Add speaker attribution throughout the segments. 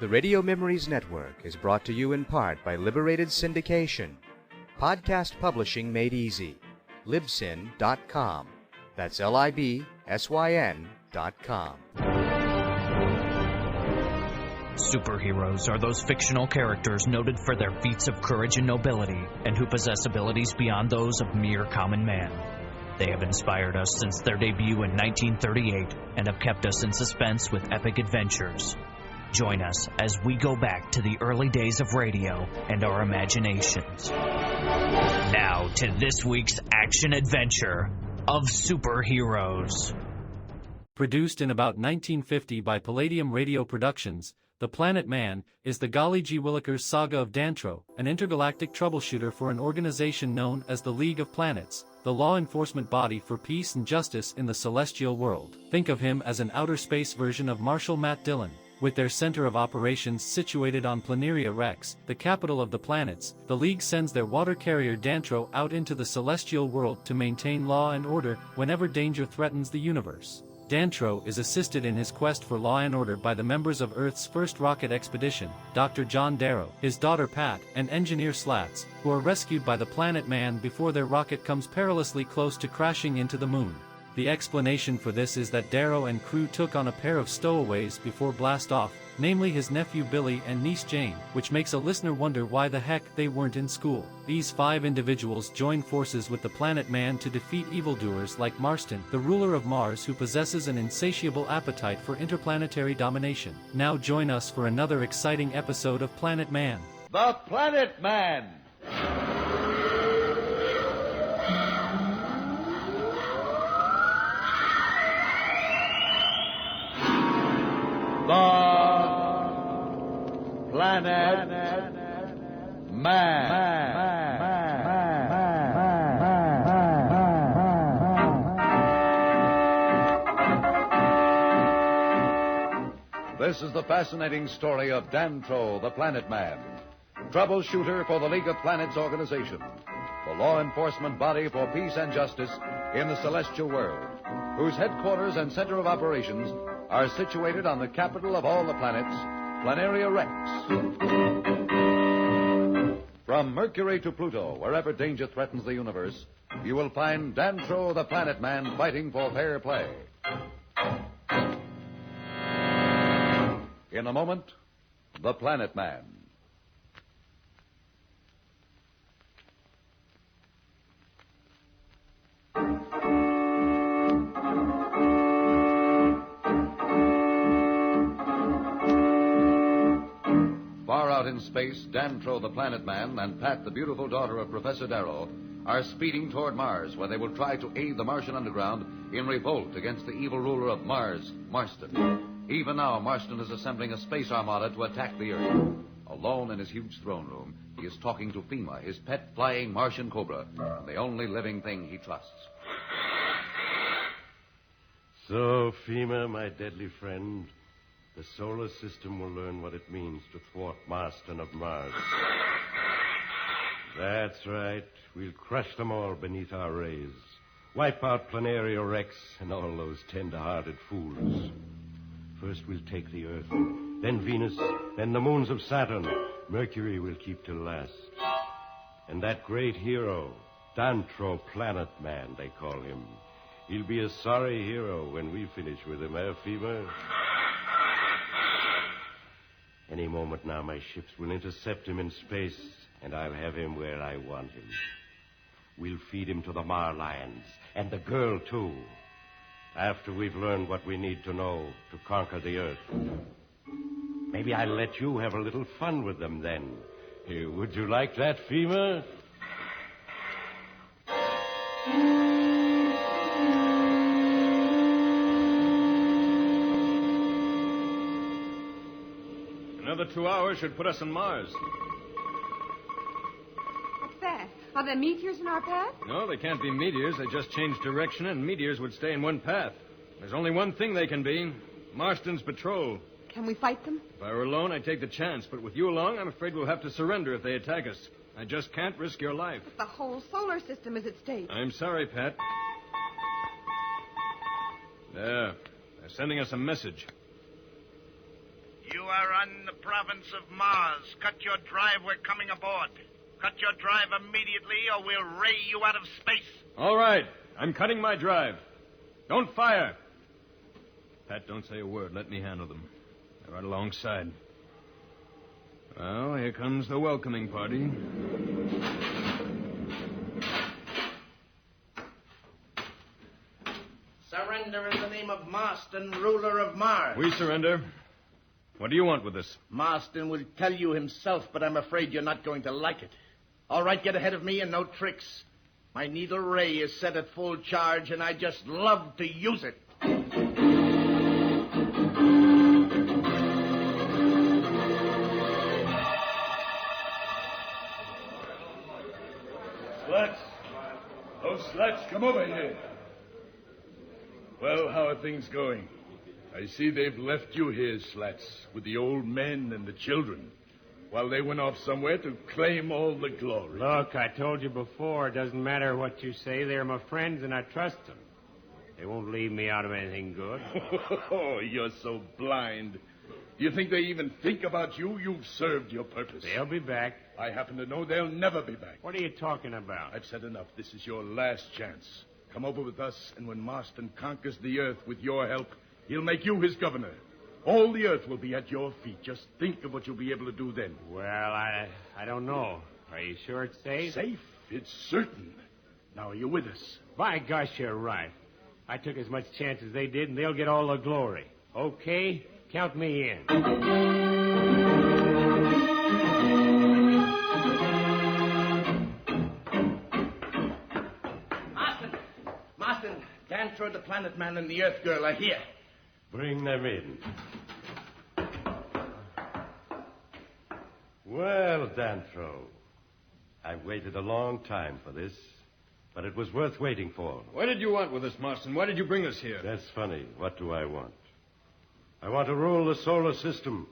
Speaker 1: The Radio Memories Network is brought to you in part by Liberated Syndication. Podcast publishing made easy. Libsyn.com. That's Libsyn.com.
Speaker 2: Superheroes are those fictional characters noted for their feats of courage and nobility, and who possess abilities beyond those of mere common man. They have inspired us since their debut in 1938 and have kept us in suspense with epic adventures. Join us as we go back to the early days of radio and our imaginations. Now to this week's action-adventure of superheroes.
Speaker 3: Produced in about 1950 by Palladium Radio Productions, The Planet Man is the Golly G. Willikers saga of Dantro, an intergalactic troubleshooter for an organization known as the League of Planets, the law enforcement body for peace and justice in the celestial world. Think of him as an outer space version of Marshal Matt Dillon. With their center of operations situated on Planaria Rex, the capital of the planets, the League sends their water carrier Dantro out into the celestial world to maintain law and order whenever danger threatens the universe. Dantro is assisted in his quest for law and order by the members of Earth's first rocket expedition, Dr. John Darrow, his daughter Pat, and engineer Slats, who are rescued by the Planet Man before their rocket comes perilously close to crashing into the moon. The explanation for this is that Darrow and crew took on a pair of stowaways before blast-off, namely his nephew Billy and niece Jane, which makes a listener wonder why the heck they weren't in school. These 5 individuals join forces with the Planet Man to defeat evildoers like Marston, the ruler of Mars who possesses an insatiable appetite for interplanetary domination. Now join us for another exciting episode of Planet Man.
Speaker 4: The Planet Man! The Planet Man. This is the fascinating story of Dantro, the Planet Man, troubleshooter for the League of Planets organization, the law enforcement body for peace and justice in the celestial world, whose headquarters and center of operations are situated on the capital of all the planets, Planaria Rex. From Mercury to Pluto, wherever danger threatens the universe, you will find Dantro the Planet Man fighting for fair play. In a moment, the Planet Man. Far out in space, Dantro the Planet Man and Pat, the beautiful daughter of Professor Darrow, are speeding toward Mars, where they will try to aid the Martian underground in revolt against the evil ruler of Mars, Marston. Even now, Marston is assembling a space armada to attack the Earth. Alone in his huge throne room, he is talking to Fema, his pet flying Martian cobra, the only living thing he trusts.
Speaker 5: So, Fema, my deadly friend, the solar system will learn what it means to thwart Marston of Mars. That's right. We'll crush them all beneath our rays. Wipe out Planaria Rex and all those tender-hearted fools. First we'll take the Earth, then Venus, then the moons of Saturn. Mercury we'll keep till last. And that great hero, Dantro Planet Man, they call him. He'll be a sorry hero when we finish with him, Fema? Any moment now, my ships will intercept him in space, and I'll have him where I want him. We'll feed him to the Mar-lions, and the girl, too, after we've learned what we need to know to conquer the Earth. Maybe I'll let you have a little fun with them then. Would you like that, Fema?
Speaker 6: Another 2 hours should put us on Mars.
Speaker 7: What's that? Are there meteors in our path?
Speaker 6: No, they can't be meteors. They just change direction, and meteors would stay in one path. There's only one thing they can be. Marston's patrol.
Speaker 7: Can we fight them?
Speaker 6: If I were alone, I'd take the chance. But with you along, I'm afraid we'll have to surrender if they attack us. I just can't risk your life.
Speaker 7: But the whole solar system is at stake.
Speaker 6: I'm sorry, Pat. There. They're sending us a message.
Speaker 8: You are on the province of Mars. Cut your drive. We're coming aboard. Cut your drive immediately, or we'll ray you out of space.
Speaker 6: All right. I'm cutting my drive. Don't fire. Pat, don't say a word. Let me handle them. They're right alongside. Well, here comes the welcoming party.
Speaker 8: Surrender in the name of Marston, ruler of Mars.
Speaker 6: We surrender. What do you want with us?
Speaker 8: Marston will tell you himself, but I'm afraid you're not going to like it. All right, get ahead of me and no tricks. My needle ray is set at full charge, and I just love to use it.
Speaker 9: Slats. Oh, Slats, come over here. Well, how are things going? I see they've left you here, Slats, with the old men and the children, while they went off somewhere to claim all the glory.
Speaker 5: Look, I told you before, it doesn't matter what you say. They're my friends, and I trust them. They won't leave me out of anything good.
Speaker 9: Oh, you're so blind. Do you think they even think about you? You've served your purpose.
Speaker 5: They'll be back.
Speaker 9: I happen to know they'll never be back.
Speaker 5: What are you talking about?
Speaker 9: I've said enough. This is your last chance. Come over with us, and when Marston conquers the earth with your help, he'll make you his governor. All the earth will be at your feet. Just think of what you'll be able to do then.
Speaker 5: Well, I don't know. Are you sure it's safe?
Speaker 9: Safe? It's certain. Now, are you with us?
Speaker 5: By gosh, you're right. I took as much chance as they did, and they'll get all the glory. Okay, count me in.
Speaker 8: Marston, Dantro, the Planet Man, and the Earth Girl are here.
Speaker 5: Bring them in. Well, Dantro, I've waited a long time for this, but it was worth waiting for.
Speaker 6: What did you want with us, Marston? Why did you bring us here?
Speaker 5: That's funny. What do I want? I want to rule the solar system,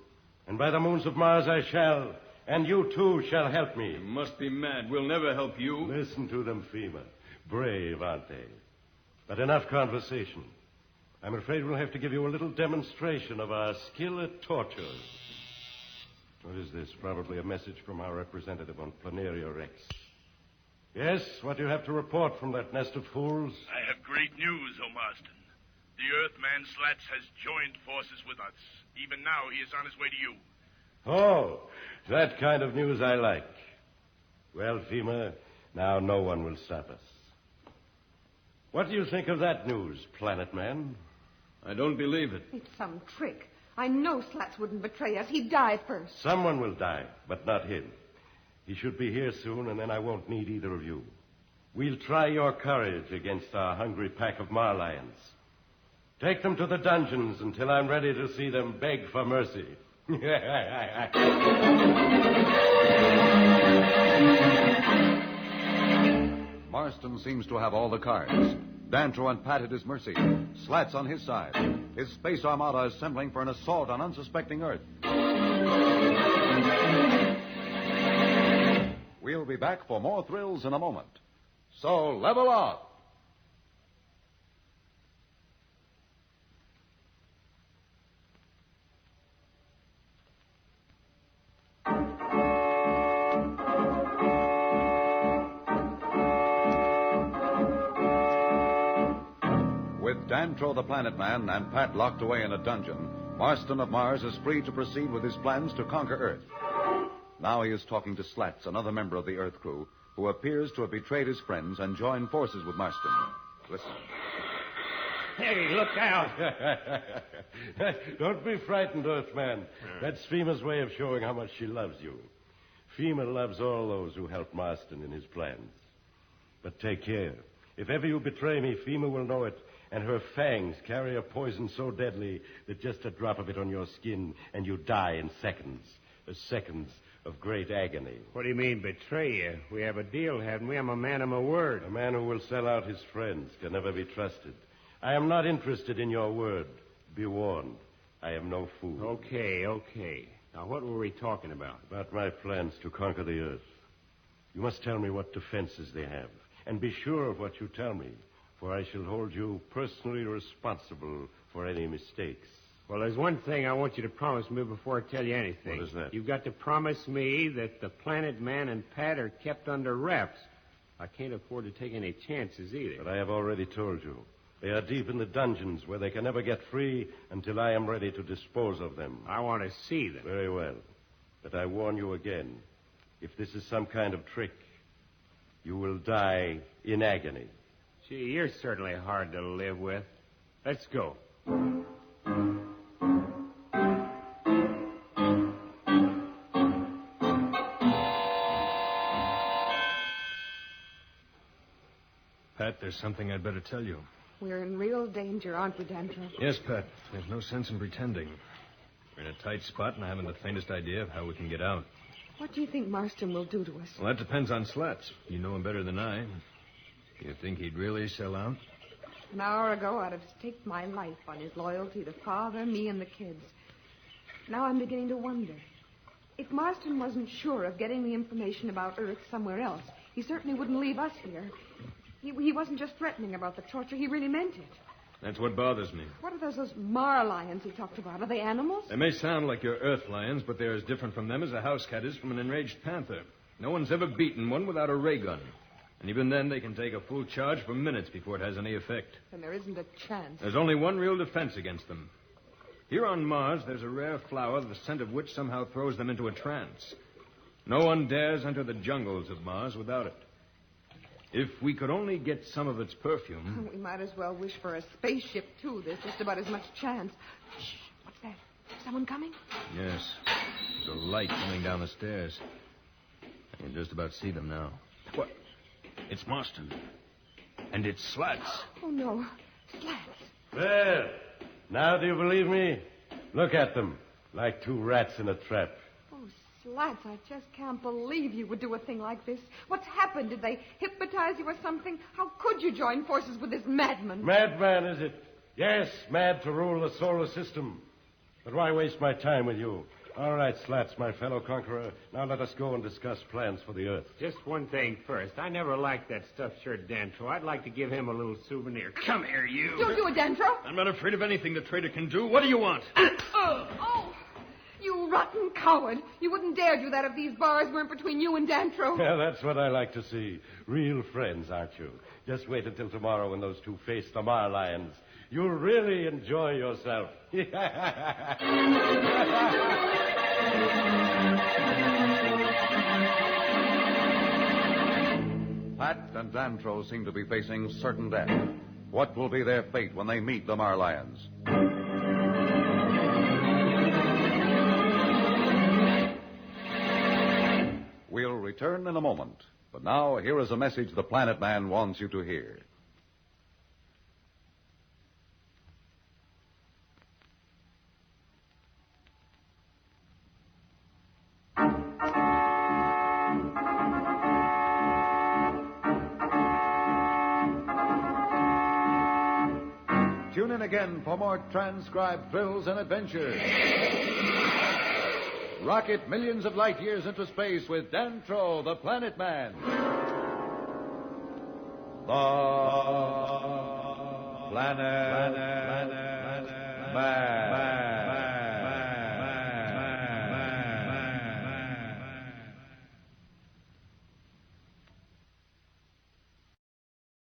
Speaker 5: and by the moons of Mars I shall, and you too shall help me.
Speaker 6: You must be mad. We'll never help you.
Speaker 5: Listen to them, Fema. Brave, aren't they? But enough conversation. I'm afraid we'll have to give you a little demonstration of our skill at torture. What is this? Probably a message from our representative on Planaria Rex. Yes, what do you have to report from that nest of fools?
Speaker 10: I have great news, O Marston. The Earthman Slats has joined forces with us. Even now, he is on his way to you.
Speaker 5: Oh, that kind of news I like. Well, Fema, now no one will stop us. What do you think of that news, Planet Man?
Speaker 6: I don't believe it.
Speaker 7: It's some trick. I know Slats wouldn't betray us. He'd die first.
Speaker 5: Someone will die, but not him. He should be here soon, and then I won't need either of you. We'll try your courage against our hungry pack of Marlions. Take them to the dungeons until I'm ready to see them beg for mercy.
Speaker 4: Marston seems to have all the cards. Dantro and Pat at his mercy. Slats on his side. His space armada assembling for an assault on unsuspecting Earth. We'll be back for more thrills in a moment. So level up. With Dantro the Planet Man and Pat locked away in a dungeon, Marston of Mars is free to proceed with his plans to conquer Earth. Now he is talking to Slats, another member of the Earth crew, who appears to have betrayed his friends and joined forces with Marston. Listen.
Speaker 5: Hey, look out. Don't be frightened, Earthman. That's Fema's way of showing how much she loves you. Fema loves all those who help Marston in his plans. But take care. If ever you betray me, Fema will know it, and her fangs carry a poison so deadly that just a drop of it on your skin and you die in seconds. Seconds of great agony.
Speaker 11: What do you mean, betray you? We have a deal, haven't we? I'm a man of my word.
Speaker 5: A man who will sell out his friends can never be trusted. I am not interested in your word. Be warned. I am no fool.
Speaker 11: Okay. Now, what were we talking about?
Speaker 5: About my plans to conquer the Earth. You must tell me what defenses they have. And be sure of what you tell me, for I shall hold you personally responsible for any mistakes.
Speaker 11: Well, there's one thing I want you to promise me before I tell you anything.
Speaker 5: What is that?
Speaker 11: You've got to promise me that the Planet Man and Pat are kept under wraps. I can't afford to take any chances either.
Speaker 5: But I have already told you. They are deep in the dungeons where they can never get free until I am ready to dispose of them.
Speaker 11: I want to see them.
Speaker 5: Very well. But I warn you again. If this is some kind of trick, you will die in agony.
Speaker 11: Gee, you're certainly hard to live with. Let's go.
Speaker 6: Pat, there's something I'd better tell you.
Speaker 7: We're in real danger, aren't we, Dantro?
Speaker 6: Yes, Pat. There's no sense in pretending. We're in a tight spot, and I haven't the faintest idea of how we can get out.
Speaker 7: What do you think Marston will do to us?
Speaker 6: Well, that depends on Slats. You know him better than I. You think he'd really sell out?
Speaker 7: An hour ago, I'd have staked my life on his loyalty to Father, me, and the kids. Now I'm beginning to wonder. If Marston wasn't sure of getting the information about Earth somewhere else, he certainly wouldn't leave us here. He wasn't just threatening about the torture. He really meant it.
Speaker 6: That's what bothers me.
Speaker 7: What are those Mar lions he talked about? Are they animals?
Speaker 6: They may sound like your Earth lions, but they're as different from them as a house cat is from an enraged panther. No one's ever beaten one without a ray gun. And even then, they can take a full charge for minutes before it has any effect.
Speaker 7: Then there isn't a chance.
Speaker 6: There's only one real defense against them. Here on Mars, there's a rare flower, the scent of which somehow throws them into a trance. No one dares enter the jungles of Mars without it. If we could only get some of its perfume...
Speaker 7: We might as well wish for a spaceship, too. There's just about as much chance. Shh, what's that? Someone coming?
Speaker 6: Yes. There's a light coming down the stairs. I can just about see them now. What? It's Marston. And it's Slats.
Speaker 7: Oh, no. Slats.
Speaker 5: Well, now do you believe me? Look at them, like two rats in a trap.
Speaker 7: Oh, Slats, I just can't believe you would do a thing like this. What's happened? Did they hypnotize you or something? How could you join forces with this madman?
Speaker 5: Madman, is it? Yes, mad to rule the solar system. But why waste my time with you? All right, Slats, my fellow conqueror. Now let us go and discuss plans for the Earth.
Speaker 11: Just one thing first. I never liked that stuffed shirt Dantro. I'd like to give him a little souvenir. Come here, you.
Speaker 7: Don't do it, Dantro.
Speaker 6: I'm not afraid of anything the traitor can do. What do you want?
Speaker 7: Oh, you rotten coward. You wouldn't dare do that if these bars weren't between you and Dantro.
Speaker 5: Yeah, that's what I like to see. Real friends, aren't you? Just wait until tomorrow when those two face the Mar lions. You'll really enjoy yourself.
Speaker 4: Pat and Dantro seem to be facing certain death. What will be their fate when they meet the Mar lions? We'll return in a moment. But now, here is a message the Planet Man wants you to hear. Tune in again for more transcribed thrills and adventures. Rocket millions of light years into space with Dantro, the Planet Man. The Planet Man.